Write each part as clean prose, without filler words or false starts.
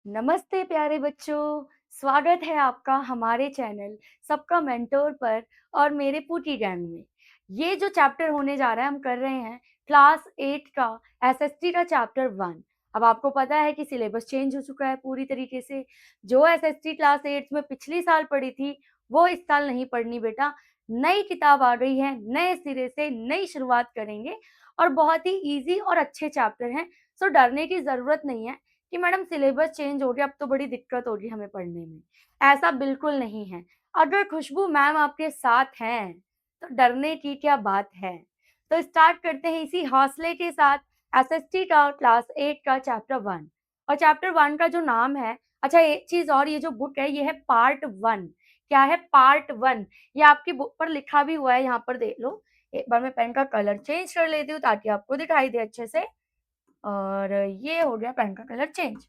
नमस्ते प्यारे बच्चों, स्वागत है आपका हमारे चैनल सबका मेंटोर पर और मेरे पूटी गैंग में। ये जो चैप्टर होने जा रहा है हम कर रहे हैं क्लास 8 का एसएसटी का चैप्टर 1। अब आपको पता है कि सिलेबस चेंज हो चुका है पूरी तरीके से। जो एसएसटी क्लास 8 में पिछली साल पढ़ी थी, वो इस साल नहीं पढ़नी बेटा। नई किताब आ गई है, नए सिरे से नई शुरुआत करेंगे और बहुत ही ईज़ी और अच्छे चैप्टर हैं, सो डरने की ज़रूरत नहीं है कि मैडम सिलेबस चेंज हो गया, अब तो बड़ी दिक्कत होगी हमें पढ़ने में। ऐसा बिल्कुल नहीं है। अगर खुशबू मैम आपके साथ हैं, तो डरने की क्या बात है। तो स्टार्ट करते हैं इसी हौसले के साथ एसएसटी का क्लास 8 का चैप्टर 1। और चैप्टर 1 का जो नाम है, अच्छा एक चीज़ और, ये जो बुक है ये है पार्ट 1। क्या है? पार्ट 1। ये आपकी बुक पर लिखा भी हुआ है, यहाँ पर देख लो। एक बार मैं पेन का कलर चेंज कर लेती हूँ ताकि आपको दिखाई दे अच्छे से। और ये हो गया पेन का कलर चेंज।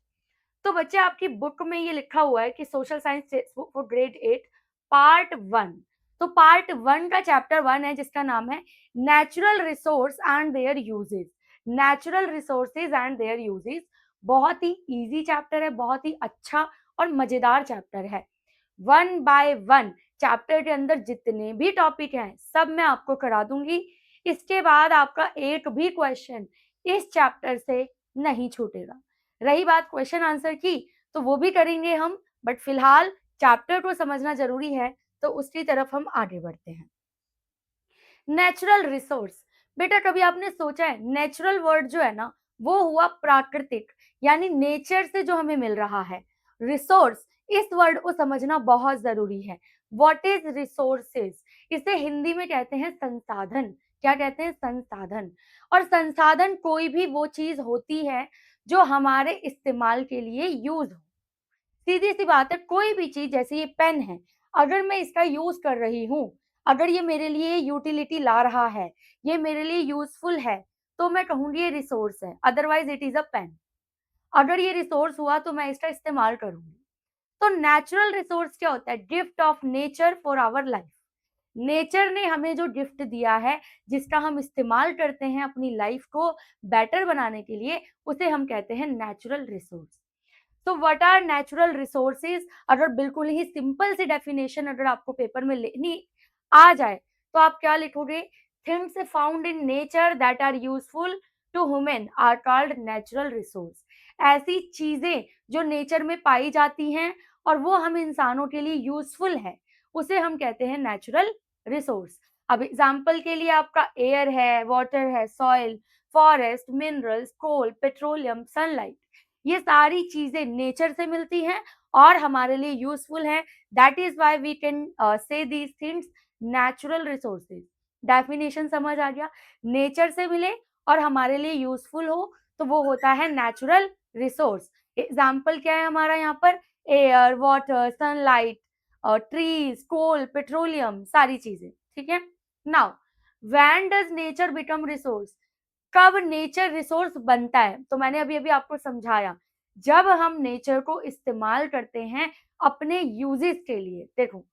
तो बच्चे आपकी बुक में ये लिखा हुआ है कि social science text book for grade 8 part 1। तो पार्ट 1 का चैप्टर 1 है जिसका नाम है natural resource and there uses. Natural resources and there uses. बहुत ही इजी चैप्टर है, बहुत ही अच्छा और मजेदार चैप्टर है। 1 बाय 1 चैप्टर के अंदर जितने भी टॉपिक हैं सब मैं आपको करा दूंगी। इसके बाद आपका एक भी क्वेश्चन इस चैप्टर से नहीं छूटेगा। रही बात क्वेश्चन आंसर की, तो वो भी करेंगे हम, बट फिलहाल चैप्टर को समझना जरूरी है, तो उसकी तरफ हम आगे बढ़ते हैं। Natural resource. बेटा कभी आपने सोचा है, नेचुरल वर्ड जो है ना, वो हुआ प्राकृतिक, यानी नेचर से जो हमें मिल रहा है। रिसोर्स, इस वर्ड को समझना बहुत जरूरी है। What is resources? इसे हिंदी में कहते हैं संसाधन। क्या कहते हैं? संसाधन। और संसाधन कोई भी वो चीज होती है जो हमारे इस्तेमाल के लिए यूज हो। सीधी सी बात है, कोई भी चीज, जैसे ये पेन है, अगर मैं इसका यूज कर रही हूँ, अगर ये मेरे लिए यूटिलिटी ला रहा है, ये मेरे लिए यूजफुल है, तो मैं कहूंगी ये रिसोर्स है, otherwise it is a pen. अगर ये रिसोर्स हुआ तो मैं इसका इस्तेमाल करूंगी। तो नेचुरल रिसोर्स क्या होता है? Gift of nature for our life. Nature ने हमें जो गिफ्ट दिया है, जिसका हम इस्तेमाल करते हैं अपनी लाइफ को बेटर बनाने के लिए, उसे हम कहते हैं नेचुरल रिसोर्स। तो व्हाट आर नेचुरल रिसोर्सेज? अगर बिल्कुल ही सिंपल सी डेफिनेशन अगर आपको पेपर में लिखनी आ जाए, तो आप क्या लिखोगे? Things found in nature that are useful to human are called natural resource. ऐसी चीजें जो नेचर में पाई जाती हैं और वो हम इंसानों के लिए यूजफुल है, उसे हम कहते हैं नेचुरल रिसोर्स। अब एग्जाम्पल के लिए आपका एयर है, वाटर है, सॉइल, फॉरेस्ट, मिनरल्स, कोल, पेट्रोलियम, सनलाइट, ये सारी चीजें नेचर से मिलती हैं और हमारे लिए यूजफुल हैं। That is why we can say these things natural resources. Definition समझ आ गया? नेचर से मिले और हमारे लिए यूजफुल हो, तो वो होता है नेचुरल रिसोर्स। एग्जाम्पल क्या है हमारा यहाँ पर? एयर, वाटर, सनलाइट, ट्रीज, कोल, पेट्रोलियम, सारी चीजें। ठीक है। Now when does nature become resource? कब नेचर रिसोर्स बनता है? तो मैंने अभी अभी आपको समझाया, जब हम नेचर को इस्तेमाल करते हैं अपने यूजेस के लिए। देखो,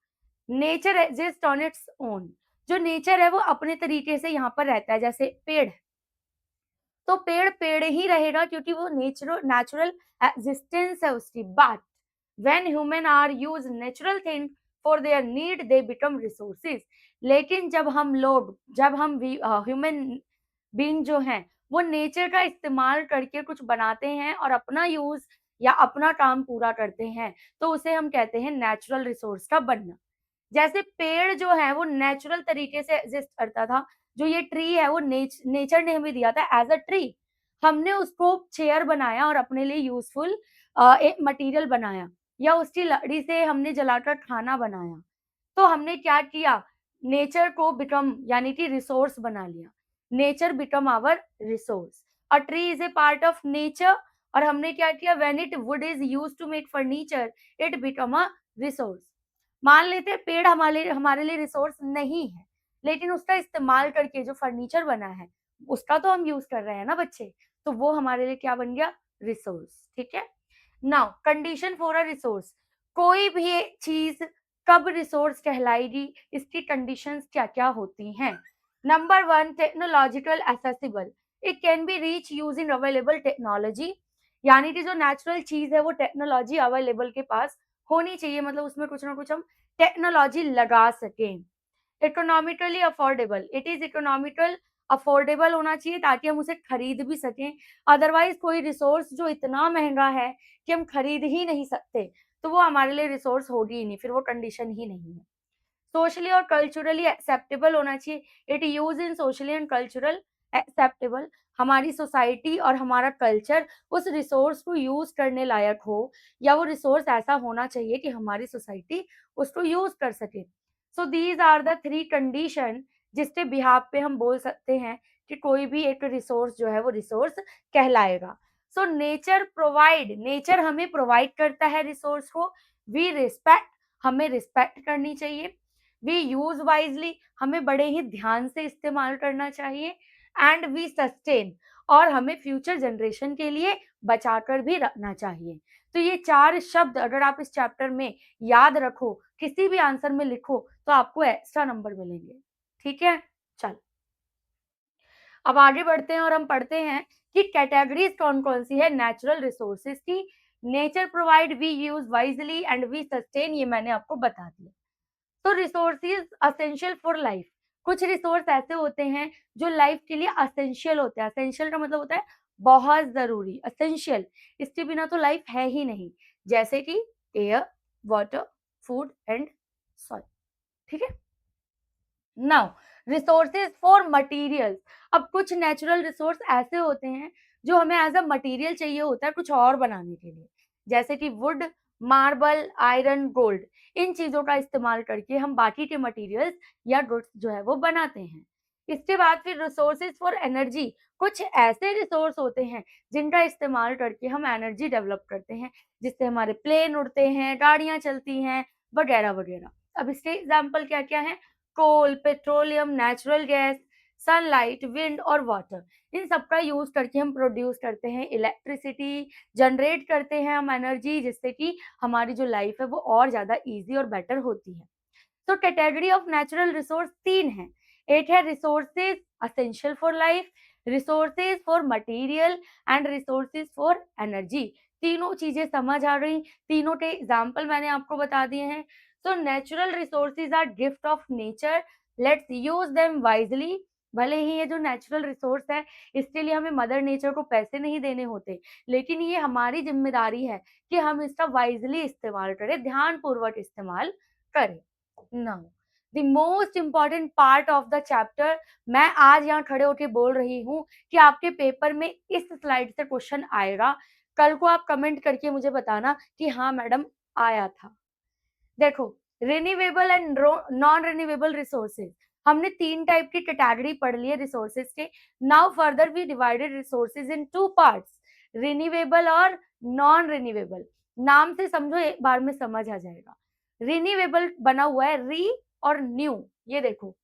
nature exist on its own. जो नेचर है वो अपने तरीके से यहाँ पर रहता है, जैसे पेड़ है, तो पेड़ पेड़ ही रहेगा क्योंकि वो नेचुरल एग्जिस्टेंस है उसकी। But when human are use natural thing for their need they become resources. लेकिन जब हम ह्यूमन बीइंग जो हैं, वो नेचर का इस्तेमाल करके कुछ बनाते हैं और अपना यूज या अपना काम पूरा करते हैं, तो उसे हम कहते हैं नेचुरल रिसोर्स का बनना। जैसे पेड़ जो है वो नेचुरल तरीके से एग्जिस्ट करता था। जो ये ट्री है वो नेचर ने हमें दिया था एज अ ट्री। हमने उसको चेयर बनाया और अपने लिए यूजफुल एक मटेरियल बनाया, या उसकी लकड़ी से हमने जलाकर खाना बनाया। तो हमने क्या किया? नेचर को बिकम यानी कि रिसोर्स बना लिया। Nature become our resource. A tree is a part of nature. और हमने क्या किया? When it wood is used to make furniture, it become a resource. मान लेते हैं पेड़ हमारे लिए रिसोर्स नहीं है, लेकिन उसका इस्तेमाल करके जो फर्नीचर बना है, उसका तो हम यूज कर रहे हैं ना बच्चे, तो वो हमारे लिए क्या बन गया? रिसोर्स। ठीक है। Now condition for a resource. कोई भी चीज कब रिसोर्स कहलाएगी, इसकी कंडीशंस क्या क्या होती हैं? Number 1, technological accessible. It can be reach using available technology. यानी कि जो नेचुरल चीज़ है वो टेक्नोलॉजी अवेलेबल के पास होनी चाहिए, मतलब उसमें कुछ ना कुछ हम टेक्नोलॉजी लगा सकें। Economically affordable, it is economical affordable होना चाहिए ताकि हम उसे खरीद भी सकें। अदरवाइज़ कोई रिसोर्स जो इतना महँगा है कि हम खरीद ही नहीं सकते, तो वो हमारे लिए रिसोर्स होगी ही नहीं, फिर वो कंडीशन ही नहीं है। सोशली और कल्चरली एक्सेप्टेबल होना चाहिए, it use in socially and cultural acceptable, हमारी सोसाइटी और हमारा कल्चर उस रिसोर्स को यूज़ करने लायक हो, या वो रिसोर्स ऐसा होना चाहिए कि हमारी सोसाइटी उसको यूज़ कर सके। सो दीज़ आर द 3 कंडीशन जिसके बिहाफ़ पे हम बोल सकते हैं कि कोई भी एक रिसोर्स जो है वो रिसोर्स कहलाएगा। सो नेचर हमें प्रोवाइड करता है रिसोर्स को, वी रिस्पेक्ट, हमें रिस्पेक्ट करनी चाहिए। वी यूज़ वाइज़ली, हमें बड़े ही ध्यान से इस्तेमाल करना चाहिए। एंड वी सस्टेन, और हमें फ्यूचर जनरेशन के लिए बचाकर भी रखना चाहिए। तो ये 4 शब्द अगर आप इस चैप्टर में याद रखो, किसी भी आंसर में लिखो, तो आपको एक्स्ट्रा नंबर मिलेंगे। ठीक है? चलो, अब आगे बढ़ते हैं और हम पढ़ते हैं कि कैटेगरीज़ कौन-कौन सी है नेचुरल रिसोर्सेज़ की। Nature provide, we use wisely and we sustain, ये मैंने आपको बता दिया। तो रिसोर्सेज असेंशियल फॉर लाइफ, कुछ रिसोर्स ऐसे होते हैं जो लाइफ के लिए असेंशियल होते हैं। असेंशियल का मतलब होता है बहुत जरूरी, असेंशियल, इसके बिना तो लाइफ है ही नहीं। जैसे कि air, water, food and soil. ठीक है। नाउ, रिसोर्सेज फॉर मटेरियल्स, अब कुछ नेचुरल रिसोर्स ऐसे होते हैं जो हमें एज अ मटेरियल चाहिए होता है कुछ और बनाने के लिए, जैसे कि वुड, मार्बल, आयरन, गोल्ड, इन चीजों का इस्तेमाल करके हम बाकी के मटेरियल्स या गुड्स जो है वो बनाते हैं। इसके बाद फिर रिसोर्सेज फॉर एनर्जी, कुछ ऐसे रिसोर्स होते हैं जिनका इस्तेमाल करके हम एनर्जी डेवलप करते हैं, जिससे हमारे प्लेन उड़ते हैं, गाड़ियां चलती हैं, वगैरह वगैरह। अब इसके एग्जाम्पल क्या क्या है? Coal, petroleum, natural gas, sunlight, wind और वाटर, इन सब का यूज करके हम प्रोड्यूस करते हैं इलेक्ट्रिसिटी, जनरेट करते हैं हम एनर्जी, जिससे कि हमारी जो लाइफ है वो और ज्यादा इजी और बेटर होती है। तो कैटेगरी ऑफ नेचुरल रिसोर्स 3 है। एक है resources essential for life, resources for material and resources for energy. तीनों चीजें समझ आ गई, तीनों के एग्जाम्पल मैंने आपको बता दिए हैं। तो natural resources are gift of nature, let's use them wisely. भले ही ये जो नेचुरल रिसोर्स है इसके लिए हमें मदर नेचर को पैसे नहीं देने होते, लेकिन ये हमारी जिम्मेदारी है कि हम इसका वाइजली इस्तेमाल करें, ध्यान पूर्वक इस्तेमाल करें। Now, the most important part of the chapter, मैं आज यहाँ खड़े होके बोल रही हूँ कि आपके पेपर में इस स्लाइड से क्वेश्चन आएगा। कल को आप कमेंट करके मुझे बताना कि हाँ मैडम आया था। देखो, renewable and non renewable resources, हमने 3 टाइप की कैटेगरी पढ़ ली है रिसोर्सेज के। Now further we divided resources in 2 parts, renewable और नॉन रिन्यूएबल। नाम से समझो, एक बार में समझ आ जाएगा। रिन्यूएबल बना हुआ है री और न्यू, ये देखो,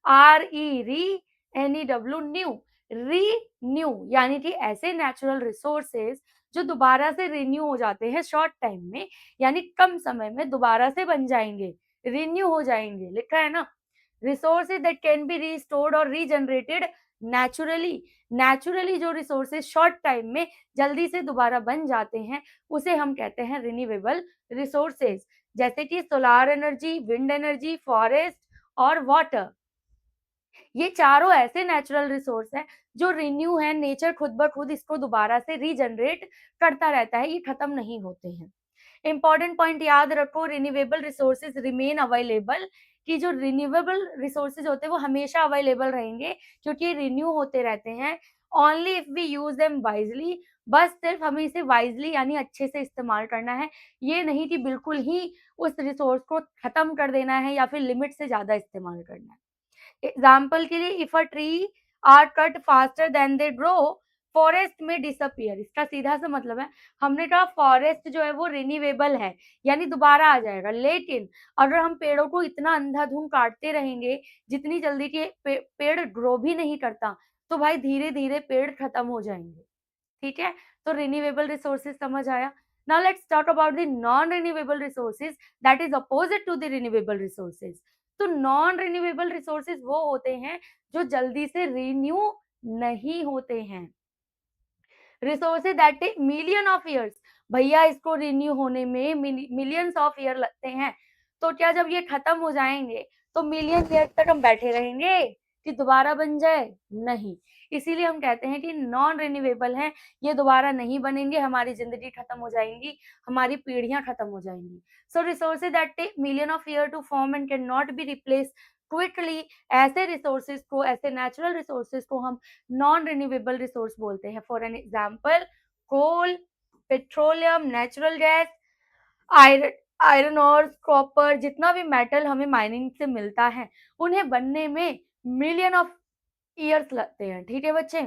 आर ई री, एन ई डब्ल्यू, न्यू। री न्यू यानी कि ऐसे नेचुरल रिसोर्सेज जो दोबारा से रिन्यू हो जाते हैं शॉर्ट टाइम में, यानी कम समय में दोबारा से बन जाएंगे, रिन्यू हो जाएंगे, लिखा है ना। Resources that can be restored और रीजनरेटेड नेचुरली, नेचुरली जो रिसोर्सेज शॉर्ट टाइम में जल्दी से दोबारा बन जाते हैं उसे हम कहते हैं रिन्यूएबल रिसोर्सेज, जैसे कि solar energy, wind energy, forest और वाटर। ये चारों ऐसे नेचुरल रिसोर्स हैं जो रिन्यू है, नेचर खुद ब खुद इसको दोबारा से रीजनरेट करता रहता है, ये खत्म नहीं होते हैं। इंपॉर्टेंट पॉइंट याद रखो, रिन्यूएबल रिसोर्सेज रिमेन अवेलेबल, कि जो रिन्यूएबल रिसोर्सेज होते हैं वो हमेशा अवेलेबल रहेंगे क्योंकि रिन्यू होते रहते हैं। Only if we use them wisely, बस सिर्फ हमें इसे वाइजली यानी अच्छे से इस्तेमाल करना है, ये नहीं कि बिल्कुल ही उस रिसोर्स को खत्म कर देना है या फिर लिमिट से ज्यादा इस्तेमाल करना है। एग्जाम्पल के लिए, if a tree are cut faster then they grow, forest में डिसअपियर, इसका सीधा सा मतलब है, हमने कहा फॉरेस्ट जो है वो रिन्यूएबल है यानी दोबारा आ जाएगा, लेकिन अगर हम पेड़ों को इतना अंधाधुंध काटते रहेंगे जितनी जल्दी के पेड़ ग्रो भी नहीं करता, तो भाई धीरे धीरे पेड़ खत्म हो जाएंगे। ठीक है, तो रिन्यूएबल रिसोर्सेज समझ आया। Now let's talk about the non renewable resources, that is opposite to the renewable resources. तो नॉन रिन्यूएबल रिसोर्सेज वो होते हैं जो जल्दी से रिन्यू नहीं होते हैं। Resources that take million of years, भैया इसको रिन्यू होने में मिलियंस ऑफ ईयर लगते हैं। तो क्या जब ये खत्म हो जाएंगे तो मिलियन ईयर तक हम बैठे रहेंगे कि दोबारा बन जाए? नहीं। इसीलिए हम कहते हैं कि नॉन रिन्यूएबल है, ये दोबारा नहीं बनेंगे, हमारी जिंदगी खत्म हो जाएंगी, हमारी पीढ़ियां खत्म हो जाएंगी। So resources that take million of year to form and can not be replace quickly, ऐसे रिसोर्सेज को, ऐसे नेचुरल रिसोर्सेज को हम नॉन रिन्यूएबल रिसोर्स बोलते हैं। For an example, coal, petroleum, natural gas, iron iron और कॉपर, जितना भी मेटल हमें माइनिंग से मिलता है, उन्हें बनने में मिलियन ऑफ ईयर्स लगते हैं। ठीक है बच्चे?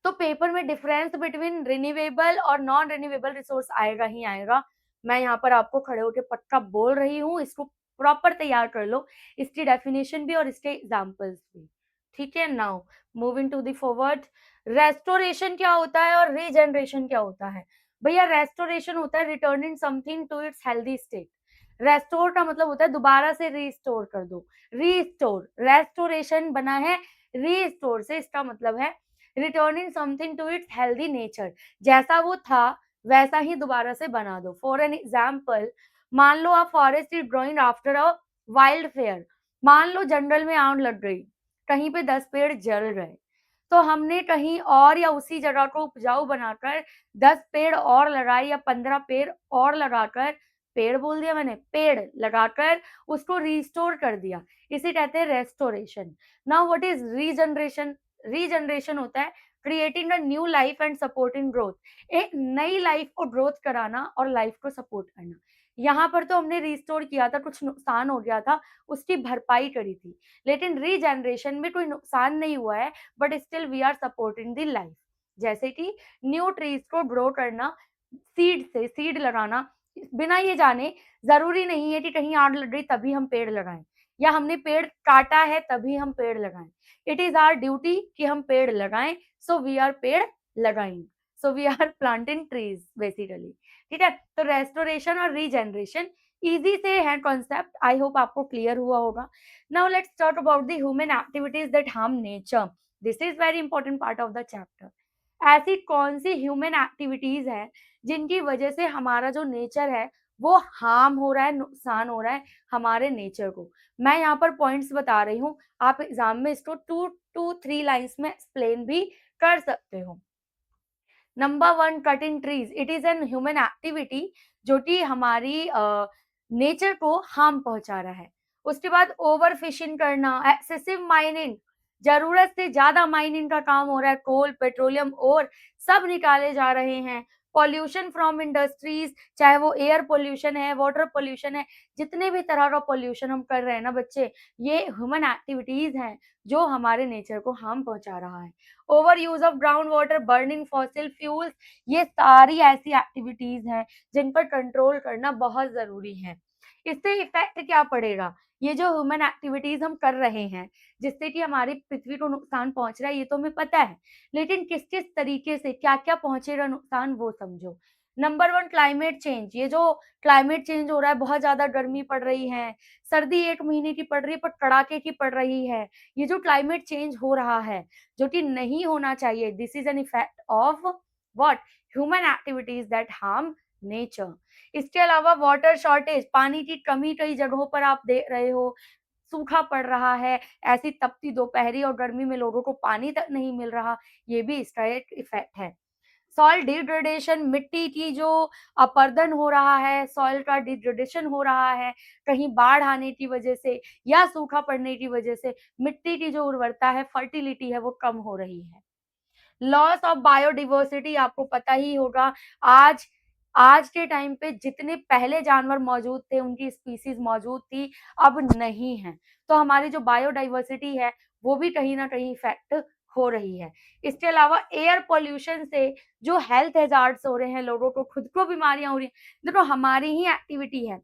तो पेपर में डिफरेंस बिटवीन रिन्यूएबल और नॉन रिन्यूएबल रिसोर्स आएगा ही आएगा। मैं यहाँ पर आपको खड़े होकर पक्का बोल रही हूँ, इसको प्रॉपर तैयार कर लो, इसकी डेफिनेशन भी और इसके एग्जाम्पल्स भी। ठीक है? Now moving to the forward, restoration क्या होता है और रीजनरेशन क्या होता है? भैया रेस्टोरेशन होता है returning something to its healthy state. Restore का मतलब होता है दोबारा से रीस्टोर कर दो, रीस्टोर। रेस्टोरेशन बना है रीस्टोर से, इसका मतलब है returning something to its healthy nature, जैसा वो था वैसा ही दोबारा से बना दो। फॉर एन एग्जाम्पल, मान लो आप forest is growing after a wild fair, मान लो जंगल में आग लग गई, कहीं पे 10 पेड़ जल गए, तो हमने कहीं और या उसी जगह को उपजाऊ बनाकर 10 पेड़ और लगाए या 15 पेड़ और लगाकर, पेड़ बोल दिया मैंने, पेड़ लगाकर उसको रिस्टोर कर दिया, इसे कहते हैं restoration. Now what is regeneration? Regeneration होता है creating a new life and supporting growth, एक नई लाइफ को ग्रोथ कराना और लाइफ को सपोर्ट करना। यहाँ पर तो हमने रिस्टोर किया था, कुछ नुकसान हो गया था, उसकी भरपाई करी थी, लेकिन रीजनरेशन में कोई नुकसान नहीं हुआ है, but still we are supporting the life. जैसे कि न्यू ट्रीज को ग्रो करना, सीड से, सीड लगाना, बिना ये जाने जरूरी नहीं है कि कहीं आग लग गई तभी हम पेड़ लगाएं, या हमने पेड़ काटा है तभी हम पेड़ लगाएं। इट इज आवर ड्यूटी कि हम पेड़ लगाएं, सो वी आर पेड़ लगाएंगे, so we are planting trees basically. ठीक है? तो रेस्टोरेशन और रीजनरेशन इजी से है कॉन्सेप्ट, आई होप आपको क्लियर हुआ होगा। Now let's talk about the human activities that harm nature, this is very important part of the chapter. ऐसी कौन सी ह्यूमन एक्टिविटीज है जिनकी वजह से हमारा जो नेचर है वो हार्म हो रहा है, नुकसान हो रहा है हमारे नेचर को? मैं यहाँ पर पॉइंट्स बता रही हूँ, आप एग्जाम में इसको 2 to 3 लाइन्स में एक्सप्लेन भी कर सकते हो। Number 1, cutting trees, it is an human activity जो कि हमारी नेचर को हार्म पहुंचा रहा है। उसके बाद ओवर फिशिंग करना, एक्सेसिव माइनिंग, जरूरत से ज्यादा माइनिंग का काम हो रहा है, कोल, पेट्रोलियम और सब निकाले जा रहे हैं। पॉल्यूशन फ्रॉम इंडस्ट्रीज, चाहे वो एयर पोल्यूशन है, वाटर पोल्यूशन है, जितने भी तरह का पोल्यूशन हम कर रहे हैं ना बच्चे, ये ह्यूमन एक्टिविटीज हैं जो हमारे नेचर को हार्म पहुंचा रहा है। Over use of ground water, burning fossil fuels, ये सारी ऐसी एक्टिविटीज हैं जिन पर कंट्रोल करना बहुत जरूरी है। इससे इफेक्ट क्या पड़ेगा? ये जो ह्यूमन एक्टिविटीज हम कर रहे हैं जिससे कि हमारी पृथ्वी को नुकसान पहुंच रहा है, ये तो हमें पता है, लेकिन किस किस तरीके से क्या क्या पहुंचेगा नुकसान वो समझो। नंबर 1, क्लाइमेट चेंज, ये जो क्लाइमेट चेंज हो रहा है, बहुत ज्यादा गर्मी पड़ रही है, सर्दी 1 महीने की पड़ रही है पर कड़ाके की पड़ रही है, ये जो क्लाइमेट चेंज हो रहा है जो कि नहीं होना चाहिए, this is an effect of what? Human activities that harm nature. इसके अलावा वाटर शॉर्टेज, पानी की कमी कई जगहों पर आप देख रहे हो, सूखा पड़ रहा है, ऐसी तपती दोपहरी और गर्मी में लोगों को पानी तक नहीं मिल रहा, ये भी इसका एक इफेक्ट है। सॉइल डिग्रेडेशन, मिट्टी की जो अपरदन हो रहा है, सॉइल का डिग्रेडेशन हो रहा है, कहीं बाढ़ आने की वजह से या सूखा पड़ने की वजह से मिट्टी की जो उर्वरता है, फर्टिलिटी है, वो कम हो रही है। लॉस ऑफ बायोडिवर्सिटी, आपको पता ही होगा, आज आज के टाइम पे जितने पहले जानवर मौजूद थे, उनकी स्पीसीज मौजूद थी, अब नहीं है, तो हमारी जो बायोडाइवर्सिटी है वो भी कहीं ना कहीं इफेक्ट हो रही है। इसके अलावा एयर पोल्यूशन से जो हेल्थ हैजार्ड्स हो रहे हैं, लोगों को खुद को बीमारियां हो रही हैं, देखो हमारी ही एक्टिविटी है,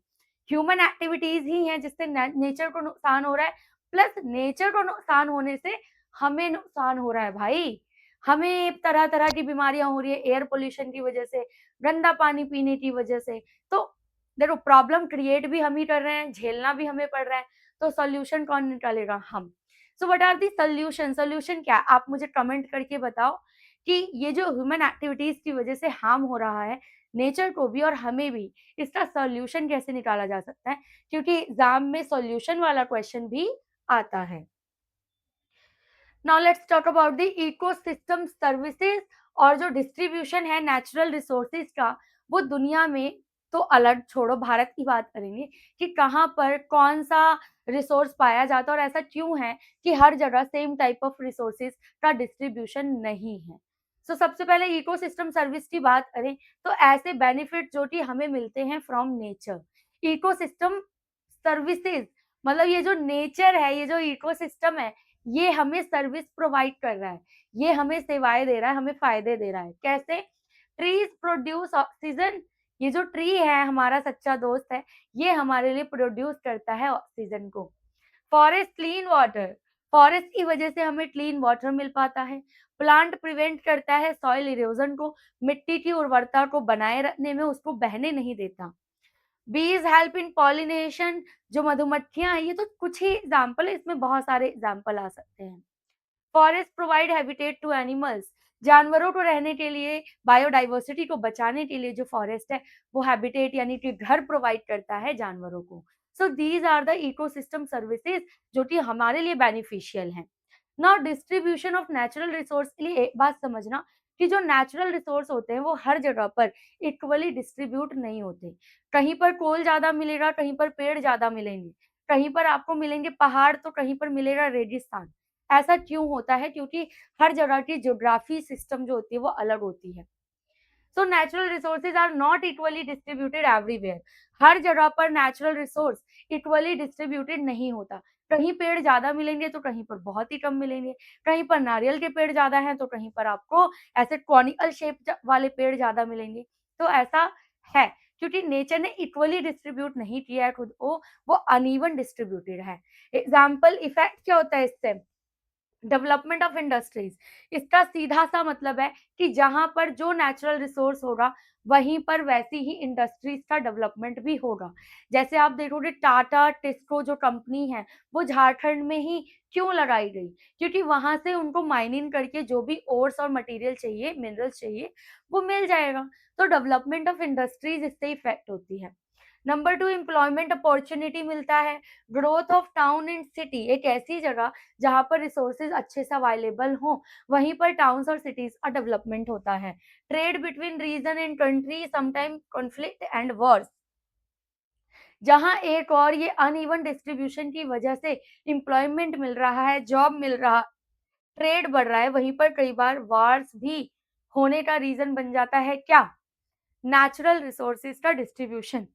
ह्यूमन एक्टिविटीज ही है जिससे नेचर को नुकसान हो रहा है, प्लस नेचर को नुकसान होने से हमें नुकसान हो रहा है भाई। हमें तरह तरह की बीमारियां हो रही है एयर पोल्यूशन की वजह से, गंदा पानी पीने की वजह से। तो देखो प्रॉब्लम क्रिएट भी हम ही कर रहे हैं, झेलना भी हमें पड़ रहा है, तो सॉल्यूशन कौन निकालेगा? हम। So what are the solution? Solution क्या? आप मुझे कमेंट करके बताओ कि ये जो ह्यूमन एक्टिविटीज़ की वजह से हार्म हो रहा है, नेचर को भी और हमें भी, इसका सॉल्यूशन कैसे निकाला जा सकता है? क्योंकि एग्ज़ाम में सॉल्यूशन वाला क्वेश्चन भी आता है। Now let's talk about the ecosystem services. और जो डिस्ट्रीब्यूशन है नेचुरल रिसोर्सेज का, वो दुनिया में, तो अलग छोड़ो, भारत की बात करेंगे कि कहाँ पर कौन सा रिसोर्स पाया जाता है और ऐसा क्यों है कि हर जगह सेम टाइप ऑफ रिसोर्सेज का डिस्ट्रीब्यूशन नहीं है। सबसे पहले इकोसिस्टम सर्विस की बात करें तो ऐसे बेनिफिट जो कि हमें मिलते हैं फ्रॉम नेचर। इकोसिस्टम सर्विसेज मतलब ये जो नेचर है, ये जो इकोसिस्टम है, ये हमें सर्विस प्रोवाइड कर रहा है, ये हमें सेवाएँ दे रहा है, हमें फ़ायदे दे रहा है। कैसे? Trees produce oxygen. ये जो ट्री है हमारा सच्चा दोस्त है, ये हमारे लिए प्रोड्यूस करता है ऑक्सीजन को। फॉरेस्ट क्लीन वाटर, फॉरेस्ट की वजह से हमें क्लीन वाटर मिल पाता है। प्लांट प्रिवेंट करता है सॉइल इरोजन को, मिट्टी की उर्वरता को बनाए रखने में, उसको बहने नहीं देता। बीज हेल्प इन पॉलिनेशन, जो मधुमक्खियाँ हैं, ये तो कुछ ही एग्ज़ाम्पल है, इसमें बहुत सारे एग्ज़ाम्पल आ सकते हैं। Forest provide habitat to animals, जानवरों को रहने के लिए, बायोडायवर्सिटी को बचाने के लिए जो फॉरेस्ट है, वो हैबिटेट यानी कि घर प्रोवाइड करता है जानवरों को। These are the ecosystem services जो कि हमारे लिए बेनिफिशियल हैं। Now distribution of natural resource के लिए एक बात समझना कि जो नेचुरल रिसोर्स होते हैं वो हर जगह पर इक्वली डिस्ट्रीब्यूट नहीं होते। कहीं पर कोल ज़्यादा मिलेगा, कहीं पर पेड़ ज़्यादा मिलेंगे, कहीं पर आपको मिलेंगे पहाड़ तो कहीं पर मिलेगा रेगिस्तान। ऐसा क्यों होता है? क्योंकि हर जगह की ज्योग्राफी सिस्टम जो होती है वो अलग होती है। Natural resources are not equally distributed everywhere. हर जगह पर नेचुरल रिसोर्स इक्वली डिस्ट्रीब्यूटेड नहीं होता। कहीं पेड़ ज़्यादा मिलेंगे तो कहीं पर बहुत ही कम मिलेंगे। कहीं पर नारियल के पेड़ ज़्यादा हैं तो कहीं पर आपको ऐसे कॉनिकल शेप वाले पेड़ ज़्यादा मिलेंगे। ऐसा है क्योंकि नेचर ने इक्वली डिस्ट्रीब्यूट नहीं किया है खुद को, वो अनइवन डिस्ट्रीब्यूटेड है। एग्जाम्पल इफेक्ट क्या होता है इससे? Development of industries. इसका सीधा सा मतलब है कि जहां पर जो नेचुरल रिसोर्स होगा वहीं पर वैसी ही इंडस्ट्रीज का डेवलपमेंट भी होगा। जैसे आप देखोगे टाटा टिस्को जो कंपनी है वो झारखंड में ही क्यों लगाई गई? क्योंकि वहां से उनको माइनिंग करके जो भी ओर्स और मटेरियल चाहिए, मिनरल्स चाहिए, वो मिल जाएगा। डेवलपमेंट ऑफ इंडस्ट्रीज इससे इफेक्ट होती है। नंबर 2, एम्प्लॉयमेंट अपॉर्च्युनिटी मिलता है। Growth of town and city, एक ऐसी जगह जहाँ पर रिसोर्सेज अच्छे से अवेलेबल हों, वहीं पर टाउन्स और सिटीज का डेवलपमेंट होता है। Trade between region and country, sometime conflict and wars. जहाँ एक और ये अनइवन डिस्ट्रीब्यूशन की वजह से एम्प्लॉयमेंट मिल रहा है, जॉब मिल रहा, ट्रेड बढ़ रहा है, वहीं पर कई बार वॉर्स भी होने का रीजन बन जाता है। क्या? नेचुरल रिसोर्सेज का डिस्ट्रीब्यूशन।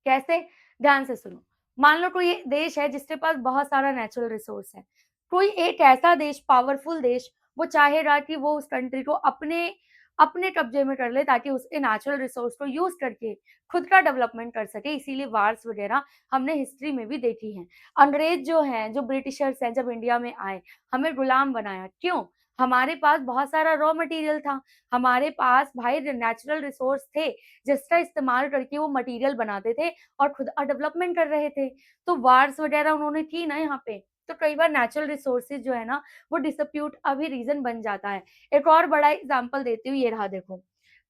कैसे? ध्यान से सुनो। मान लो कोई देश है जिसके पास बहुत सारा नेचुरल रिसोर्स है। कोई एक ऐसा देश, पावरफुल देश, वो चाहेगा कि वो उस कंट्री को अपने अपने कब्जे में कर ले ताकि उसके नेचुरल रिसोर्स को यूज़ करके खुद का डेवलपमेंट कर सके। इसीलिए वार्स वगैरह हमने हिस्ट्री में भी देखी हैं। अंग्रेज जो हैं, जो ब्रिटिशर्स हैं, जब इंडिया में आए, हमें गुलाम बनाया। क्यों? हमारे पास बहुत सारा रॉ मटेरियल था। हमारे पास भाई नेचुरल रिसोर्स थे जिसका इस्तेमाल करके वो मटेरियल बनाते थे और खुद डेवलपमेंट कर रहे थे। वार्स वगैरह उन्होंने की ना यहाँ पे, तो कई बार नेचुरल रिसोर्सेज जो है ना, वो डिस्प्यूट अभी रीज़न बन जाता है। एक और बड़ा एग्ज़ाम्पल देती हूँ, ये रहा देखो।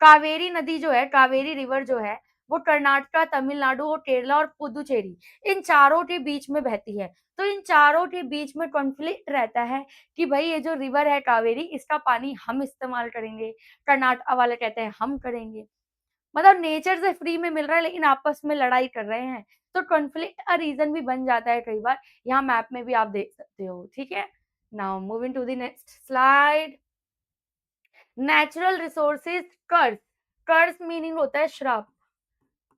कावेरी नदी जो है, कावेरी रिवर जो है, वो कर्नाटका, तमिलनाडु और केरला और पुदुचेरी, इन चारों के बीच में बहती है। इन चारों के बीच में कॉन्फ्लिक्ट रहता है कि भई ये जो रिवर है कावेरी, इसका पानी हम इस्तेमाल करेंगे, कर्नाटका वाले कहते हैं हम करेंगे। मतलब नेचर से फ्री में मिल रहा है लेकिन आपस में लड़ाई कर रहे हैं। कॉन्फ्लिक्ट का रीज़न भी बन जाता है कई बार। यहाँ मैप में भी आप देख सकते हो, ठीक है? Now moving to the next slide. Natural resources curse. Curse meaning होता है श्राप।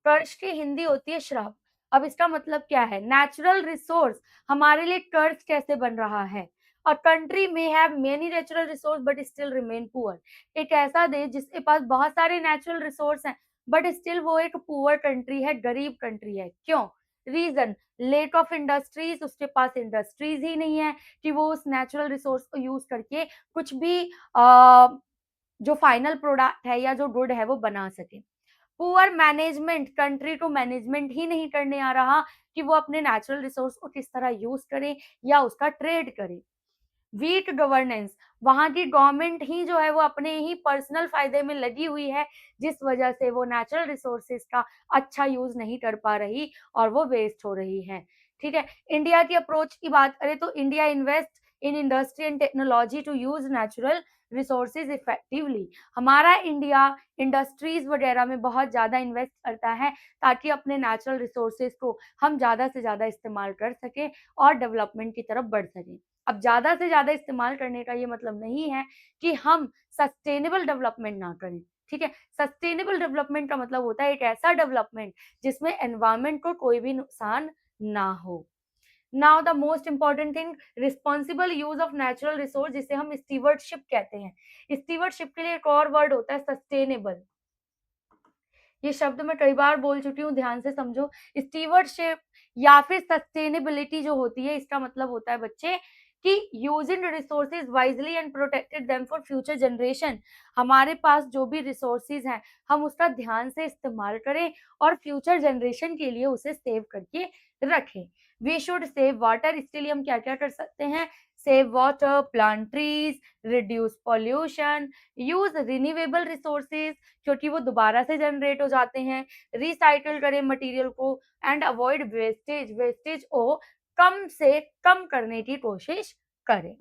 कर्स की हिंदी होती है श्राप। अब इसका मतलब क्या है? नेचुरल रिसोर्स हमारे लिए कर्स कैसे बन रहा है? अ कंट्री में have many natural resource but still remain poor. एक ऐसा देश जिसके पास बहुत सारे नेचुरल रिसोर्स हैं बट स्टिल वो एक पुअर कंट्री है, गरीब कंट्री है। क्यों? रीजन, लेक ऑफ इंडस्ट्रीज, उसके पास इंडस्ट्रीज ही नहीं है कि वो उस नेचुरल रिसोर्स को यूज करके कुछ भी जो फाइनल प्रोडक्ट है या जो गुड है वो बना सके। पुअर मैनेजमेंट, कंट्री को मैनेजमेंट ही नहीं करने आ रहा कि वो अपने नेचुरल रिसोर्स को किस तरह यूज करे या उसका ट्रेड करे। वीक गवर्नेंस, वहाँ की गवर्नमेंट ही जो है वो अपने ही पर्सनल फ़ायदे में लगी हुई है, जिस वजह से वो नेचुरल रिसोर्सेज़ का अच्छा यूज़ नहीं कर पा रही और वो वेस्ट हो रही है, ठीक है? इंडिया की अप्रोच की बात करें तो India invest in industry and technology to use natural resources effectively. हमारा इंडिया इंडस्ट्रीज़ वगैरह में बहुत ज़्यादा इन्वेस्ट करता है, ताकि अपने नेचुरल रिसोर्सेज़ को हम ज़्यादा से ज़्यादा इस्तेमाल कर सकें और डेवलपमेंट की तरफ बढ़ सकें। अब ज़्यादा से ज़्यादा इस्तेमाल करने का ये मतलब नहीं है कि हम सस्टेनेबल डेवलपमेंट ना करें, ठीक है? सस्टेनेबल डेवलपमेंट का मतलब होता है एक ऐसा डेवलपमेंट जिसमें एनवायरनमेंट को कोई भी नुकसान ना हो। Now the most important thing, responsible use of natural resource, जिसे हम स्टीवर्डशिप कहते हैं। स्टीवर्डशिप के लिए एक और वर्ड होता है सस्टेनेबल। ये शब्द मैं कई बार बोल चुकी हूँ, ध्यान से समझो। स्टीवर्डशिप या फिर सस्टेनेबिलिटी जो होती है, इसका मतलब होता है बच्चे कि using resources wisely and protected them for future generation. हमारे पास जो भी रिसोर्सेज हैं, हम उसका ध्यान से इस्तेमाल करें और फ्यूचर जनरेशन के लिए उसे सेव करके रखें। वी शुड सेव वाटर, इसके लिए हम क्या-क्या कर सकते हैं? Save water, plant trees, reduce pollution, use renewable resources, क्योंकि वो दोबारा से जनरेट हो जाते हैं, रिसाइकिल करें मटेरियल को एंड अवॉइड वेस्टेज, वेस्टेज को कम से कम करने की कोशिश करें।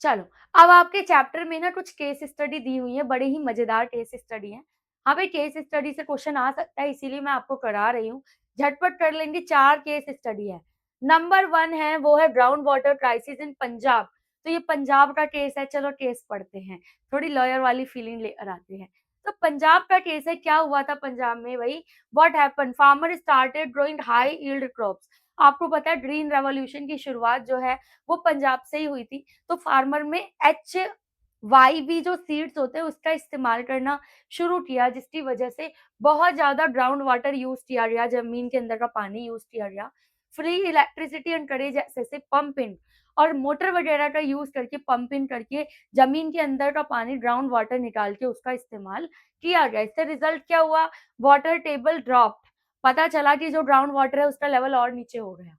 चलो, अब आपके चैप्टर में ना कुछ केस स्टडी दी हुई है, बड़े ही मज़ेदार केस स्टडी हैं। हाँ भाई, केस स्टडी से क्वेश्चन आ सकता है, इसीलिए मैं आपको करा रही हूँ। झटपट कर लेंगे, 4 केस स्टडी है। नंबर 1 है, वो है ground water crisis in Punjab. तो ये पंजाब का केस है, चलो केस पढ़ते हैं, थोड़ी लॉयर वाली फीलिंग लेकर आते हैं। तो पंजाब का केस है, क्या हुआ था पंजाब में भई? What happened? Farmer started growing high yield crops. आपको पता है ग्रीन रेवोल्यूशन की शुरुआत जो है, वो पंजाब से ही हुई थी। तो फार्मर में HYV जो सीड्स होते हैं उसका इस्तेमाल करना शुरू किया, जिसकी वजह से बहुत ज़्यादा ग्राउंड वाटर यूज़ किया गया, ज़मीन के अंदर का पानी यूज़ किया गया। फ्री इलेक्ट्रिसिटी एनकरेज जैसे से पंपिंग और मोटर वगैरह का यूज़ करके पंपिंग करके ज़मीन के अंदर का पानी ग्राउंड वाटर निकाल के उसका इस्तेमाल किया गया। इससे रिज़ल्ट क्या हुआ? Water table dropped. पता चला कि जो ग्राउंड वाटर है उसका लेवल और नीचे हो गया।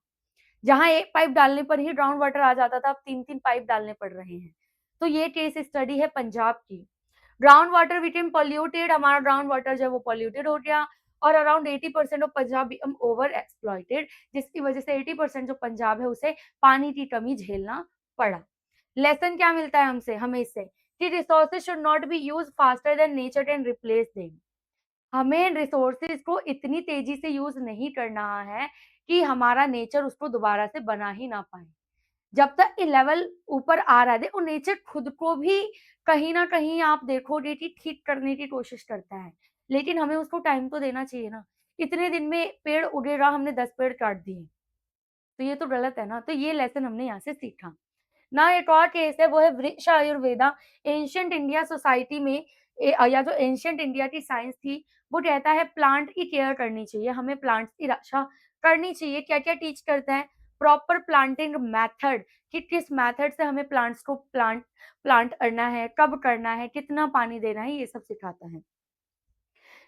जहाँ 1 पाइप डालने पर ही ग्राउंड वाटर आ जाता था, अब 3-3 पाइप डालने पड़ रहे हैं। तो ये केस स्टडी है पंजाब की। ग्राउंड वाटर बिकेम पॉल्यूटेड, हमारा ग्राउंड वाटर जो है वो पॉल्यूटेड हो गया और around 80% of Punjab become over exploited, जिसकी वजह से 80% जो पंजाब है उसे पानी की कमी झेलना पड़ा। लेसन क्या मिलता है हमसे हमें इससे? कि resources should not be used faster than nature can replace them. हमें रिसोर्सेज को इतनी तेजी से यूज़ नहीं करना है कि हमारा नेचर उसको दोबारा से बना ही ना पाए। जब तक ये लेवल ऊपर आ रहा है, देखो नेचर खुद को भी कहीं न कहीं आप देखोगे कि ठीक करने की कोशिश करता है, लेकिन हमें उसको टाइम तो देना चाहिए ना। इतने दिन में पेड़ उगेगा, हमने 10 पेड़ काट दिए, तो ये तो गलत है ना। तो ये लेसन हमने यहाँ से सीखा। ना एक और केस है, वो है वृक्ष आयुर्वेदा। एंशिएंट इंडिया सोसाइटी में या जो एंशिएंट इंडिया की साइंस थी, वो कहता है प्लांट की केयर करनी चाहिए, हमें प्लांट्स की रक्षा करनी चाहिए। क्या-क्या टीच करता है? प्रॉपर प्लांटिंग मेथड, कि किस मेथड से हमें प्लांट्स को प्लांट प्लांट करना है, कब करना है, कितना पानी देना है, ये सब सिखाता है।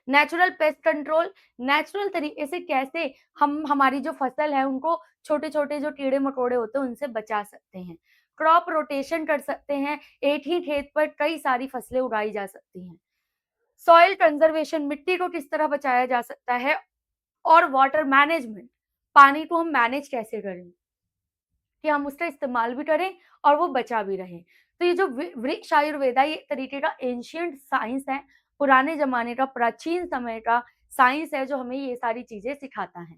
नेचुरल पेस्ट कंट्रोल, नेचुरल तरीके से कैसे हम हमारी जो फसल है उनको छोटे-छोटे जो कीड़े-मकोड़े होते हैं उनसे बचा सकते हैं। क्रॉप रोटेशन कर सकते हैं, एक ही खेत पर कई सारी फसलें उगाई जा सकती हैं। सॉइल कंजर्वेशन, मिट्टी को किस तरह बचाया जा सकता है और वाटर मैनेजमेंट, पानी को हम मैनेज कैसे करें? कि हम उसका इस्तेमाल भी करें और वो बचा भी रहे। तो ये जो वृक्ष आयुर्वेदा, ये एक तरीके का एंशिएंट साइंस है, पुराने ज़माने का, प्राचीन समय का साइंस है जो हमें ये सारी चीज़ें सिखाता है,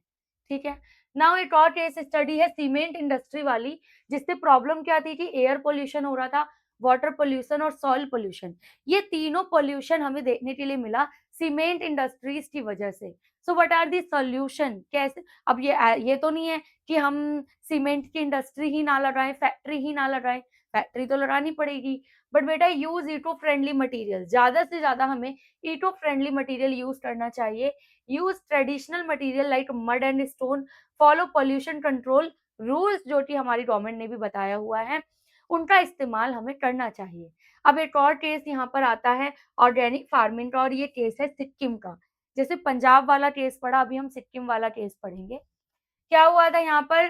ठीक है? नाउ एक और केस स्टडी है सीमेंट इंडस्ट्री वाली, जिससे प्रॉब्लम क्या थी कि एयर पॉल्यूशन हो रहा था, वाटर पॉल्यूशन और सॉइल पॉल्यूशन। ये तीनों पॉल्यूशन हमें देखने के लिए मिला सीमेंट इंडस्ट्रीज़ की वजह से। So what are the solution? कैसे? अब ये तो नहीं है कि हम सीमेंट की इंडस्ट्री ही ना लगाएँ, फैक्ट्री ही ना लगाएँ, फैक्ट्री तो लगानी पड़ेगी। बट बेटा यूज़ इको फ्रेंडली मटीरियल, ज़्यादा से ज़्यादा हमें इको फ्रेंडली मटीरियल यूज़ करना चाहिए। Use traditional material like mud and stone, follow pollution control rules जो कि हमारी गवर्नमेंट ने भी बताया हुआ है, उनका इस्तेमाल हमें करना चाहिए। अब एक और केस यहाँ पर आता है ऑर्गेनिक फार्मिंग का, और ये केस है सिक्किम का। जैसे पंजाब वाला केस पढ़ा, अभी हम सिक्किम वाला केस पढ़ेंगे। क्या हुआ था यहाँ पर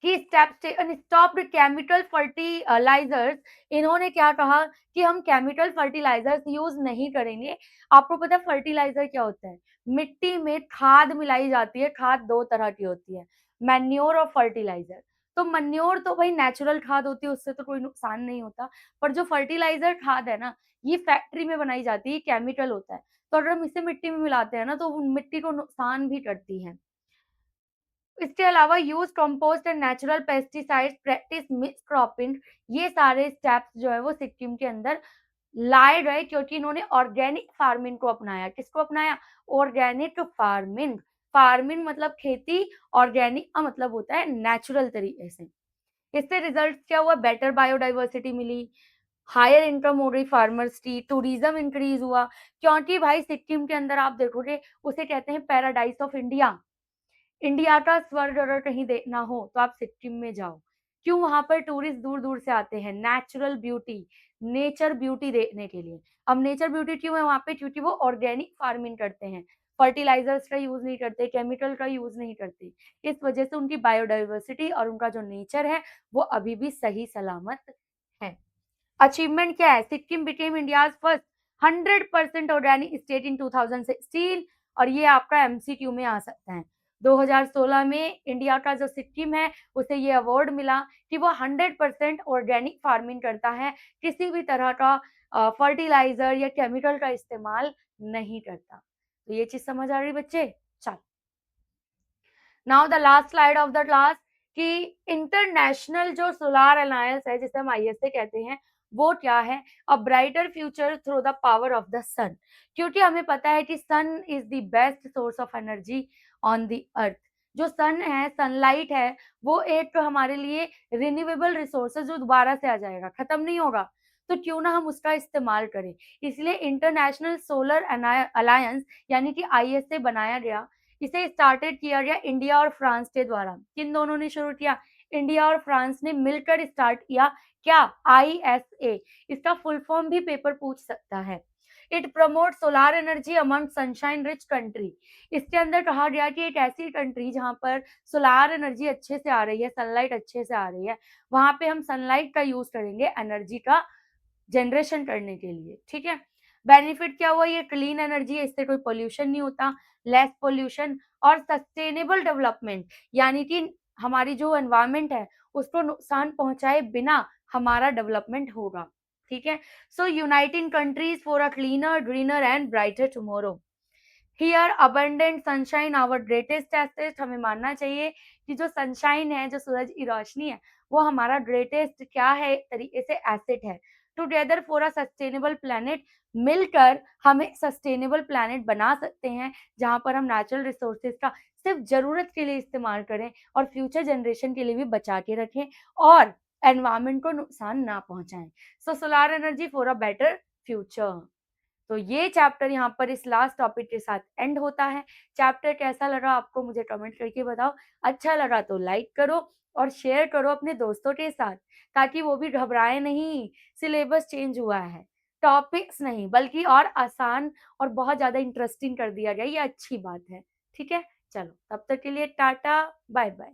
कि स्टॉप्ड केमिकल फर्टिलाइजर्स। इन्होंने क्या कहा कि हम केमिकल फर्टिलाइजर्स यूज नहीं करेंगे। आपको पता है फर्टिलाइजर क्या होता है? मिट्टी में खाद मिलाई जाती है। खाद दो तरह की होती है, मैन्योर और फर्टिलाइजर। तो मैन्योर तो भाई नेचुरल खाद होती है, उससे तो कोई नुकसान नहीं होता। पर जो फर्टिलाइजर खाद है ना, ये फैक्ट्री में बनाई जाती है, केमिकल होता है। तो अगर हम इसे मिट्टी में मिलाते हैं ना, तो वो मिट्टी को नुकसान भी करती है। इसके अलावा use compost and natural pesticides, practice mix cropping, ये सारे स्टेप्स जो है वो सिक्किम के अंदर लाए गए, क्योंकि इन्होंने ऑर्गेनिक फार्मिंग को अपनाया। किसको अपनाया? Organic farming. फार्मिंग मतलब खेती, ऑर्गेनिक का मतलब होता है नेचुरल तरीके से। इससे रिजल्ट क्या हुआ? बेटर बायोडाइवर्सिटी मिली, हायर इनकम हो गई फार्मर्स की, टूरिज्म इंक्रीज हुआ। क्योंकि भाई सिक्किम के अंदर आप देखोगे, उसे कहते हैं पैराडाइस ऑफ इंडिया। इंडिया का स्वर्ग अगर कहीं देखना हो तो आप सिक्किम में जाओ। क्यों? वहां पर टूरिस्ट दूर दूर से आते हैं नेचुरल ब्यूटी, नेचर ब्यूटी देखने के लिए। अब नेचर ब्यूटी क्यों है वहां पे? क्योंकि वो ऑर्गेनिक फार्मिंग करते हैं, फर्टिलाइजर्स का यूज नहीं करते, केमिकल का यूज नहीं करते। इस वजह से उनकी बायोडाइवर्सिटी और उनका जो नेचर है वो अभी भी सही सलामत है। अचीवमेंट क्या है? Sikkim became India's first 100% organic state in 2016। और ये आपका एमसीक्यू में आ सकता है। 2016 में इंडिया का जो सिक्किम है उसे ये अवार्ड मिला कि वो 100% ऑर्गेनिक फार्मिंग करता है, किसी भी तरह का फर्टिलाइजर या केमिकल का इस्तेमाल नहीं करता। तो ये चीज समझ आ रही बच्चे? चलो, now the last slide of the class, कि इंटरनेशनल जो सोलार अलायंस है, जिसे हम आईएसए कहते हैं, वो क्या है? A brighter future through the power of the sun. क्योंकि हमें पता है कि sun is the best source of energy on the earth. जो सन है, सनलाइट है, वो एक हमारे लिए रिन्यूएबल रिसोर्स है, जो दोबारा से आ जाएगा, खत्म नहीं होगा। तो क्यों ना हम उसका इस्तेमाल करें। इसलिए इंटरनेशनल सोलर अलायंस यानी कि आईएसए बनाया गया। इसे स्टार्टेड किया गया इंडिया और फ्रांस के द्वारा। किन दोनों ने शुरू किया? इंडिया और फ्रांस ने मिलकर स्टार्ट किया। क्या? आईएसए। इसका फुल फॉर्म भी पेपर पूछ सकता है। It promote solar energy among sunshine rich country. इसके अंदर कहा गया कि एक ऐसी कंट्री जहां पर सोलार एनर्जी अच्छे से आ रही है, सनलाइट अच्छे से आ रही है, वहां पे हम सनलाइट का यूज करेंगे एनर्जी का जनरेशन करने के लिए। ठीक है। बेनिफिट क्या हुआ? ये क्लीन एनर्जी है, इससे कोई पोल्यूशन नहीं होता, लेस पोल्यूशन और सस्टेनेबल डेवलपमेंट, यानी कि हमारी जो एनवायरमेंट है उसको नुकसान पहुंचाए बिना हमारा डेवलपमेंट होगा। ठीक है। So uniting countries for a cleaner, greener and brighter tomorrow. Here abundant sunshine our greatest asset. हमें मानना चाहिए कि जो सनशाइन है, जो सूरज की रोशनी है, वो हमारा ग्रेटेस्ट क्या है? तरीके से एसेट है। Together for a sustainable planet, मिलकर हम एक सस्टेनेबल प्लेनेट बना सकते हैं, जहां पर हम नेचुरल रिसोर्सेज का सिर्फ जरूरत के लिए इस्तेमाल करें और फ्यूचर जनरेशन के लिए भी बचा के रखें और एनवायरमेंट को नुकसान ना पहुंचाएं। So solar energy for a better future. तो ये चैप्टर यहाँ पर इस लास्ट टॉपिक के साथ एंड होता है। चैप्टर कैसा लगा आपको मुझे कमेंट करके बताओ। अच्छा लगा तो लाइक करो और शेयर करो अपने दोस्तों के साथ, ताकि वो भी घबराए नहीं। सिलेबस चेंज हुआ है, टॉपिक्स नहीं बल्कि और आसान और बहुत ज़्यादा इंटरेस्टिंग कर दिया गया, ये अच्छी बात है। ठीक है, चलो तब तक के लिए टाटा, बाय बाय।